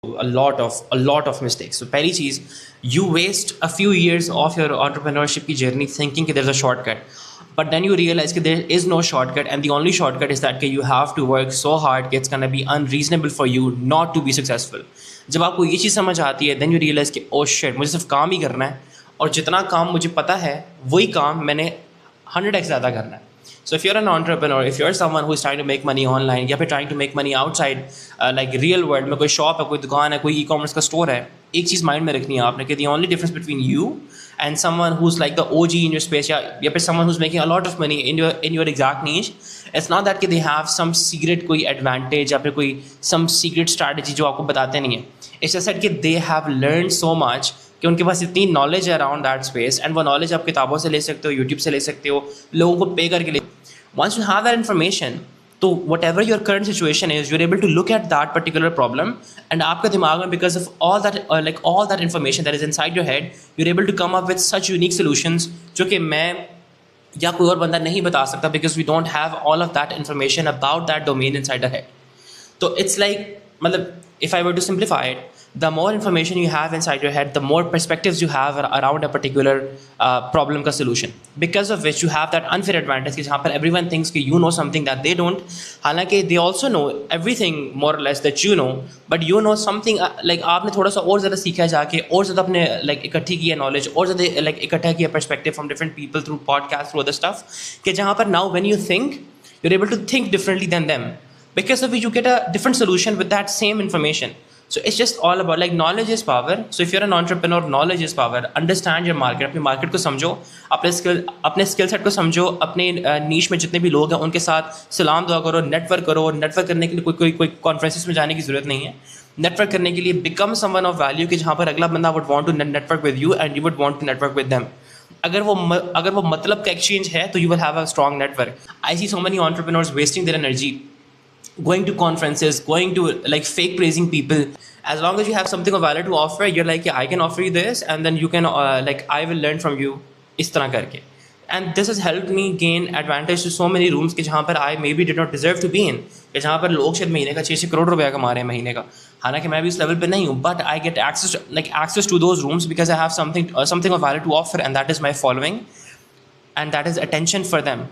a lot of mistakes. So पहली चीज़, you waste a few years of your entrepreneurship की journey thinking कि there's a shortcut, but then you realize that there is no shortcut, and the only shortcut is that you have to work so hard that it's gonna be unreasonable for you not to be successful. जब आपको ये चीज़ समझ आती है, then you realize कि oh shit, मुझे सिर्फ काम ही करना है, और जितना काम मुझे पता है वही काम मैंने 100x ज़्यादा करना है. So if you're an entrepreneur, if you're someone who is trying to make money online, या फिर trying to make money outside, like real world में कोई शॉप है, कोई दुकान है, कोई e-commerce का स्टोर है, एक चीज़ माइंड में रखनी है आपने कि the only difference between you and someone who's like the OG in your space, या फिर someone who's making a lot of money in your exact niche, it's not that कि they have some secret कोई advantage या फिर कोई some secret strategy जो आपको बताते नहीं है. It's just that कि they have learned so much कि उनके पास इतनी नॉलेज है अराउंड दैट स्पेस, एंड वो नॉलेज आप किताबों से ले सकते हो, यूट्यूब से ले सकते हो, लोगों को पे करके ले. Once you have that information, तो whatever your current situation is, you're able to look at that particular problem, and आपके दिमाग में, because of all that information that is inside your head, you're able to come up with such unique solutions जो कि मैं या कोई और बंदा नहीं बता सकता, because we don't have all of that information about that domain inside our head. तो it's like, मतलब, if I were to simplify it, the more information you have inside your head, the more perspectives you have around a particular problem ka solution, because of which you have that unfair advantage कि जहाँ पर everyone thinks कि you know something that they don't, हालांकि they also know everything more or less that you know, but you know something like आपने थोड़ा सा और ज़्यादा सीखा जाके, और ज़्यादा अपने like इकट्ठी किया knowledge, और ज़्यादा like इकट्ठा किया perspective from different people through podcasts, through other stuff, कि जहाँ पर now when you think, you're able to think differently than them, because of which you get a different solution with that same information. So it's just all about, like, knowledge is power. So if you're an entrepreneur, knowledge is power. Understand your market. अपने market को समझो, अपने skill set को समझो, अपने नीश में जितने भी लोग हैं उनके साथ सलाम दुआ करो, नेटवर्क करो. नेटवर्क करने के लिए कोई कॉन्फ्रेंसेस में जाने की ज़रूरत नहीं है. नेटवर्क करने के लिए बिकम समवन ऑफ वैल्यू, कि जहाँ पर अगला बंदा would want to network with you and you would want to network with them. अगर वो मतलब का एक्सचेंज है, तो you will have a strong network. I see so many entrepreneurs wasting their energy going to conferences, going to like fake praising people. As long as you have something of value to offer, you're like, yeah, I can offer you this, and then you can like, I will learn from you, इस तरह करके. And this has helped me gain advantage to so many rooms कि जहाँ पर I maybe did not deserve to be in, कि जहाँ पर लोग शायद महीने का 6 करोड़ रुपया कमा रहे हैं महीने का, हालांकि मैं भी उस लेवल पे नहीं हूँ, but I get access to those rooms because I have something of value to offer, and that is my following, and that is attention for them.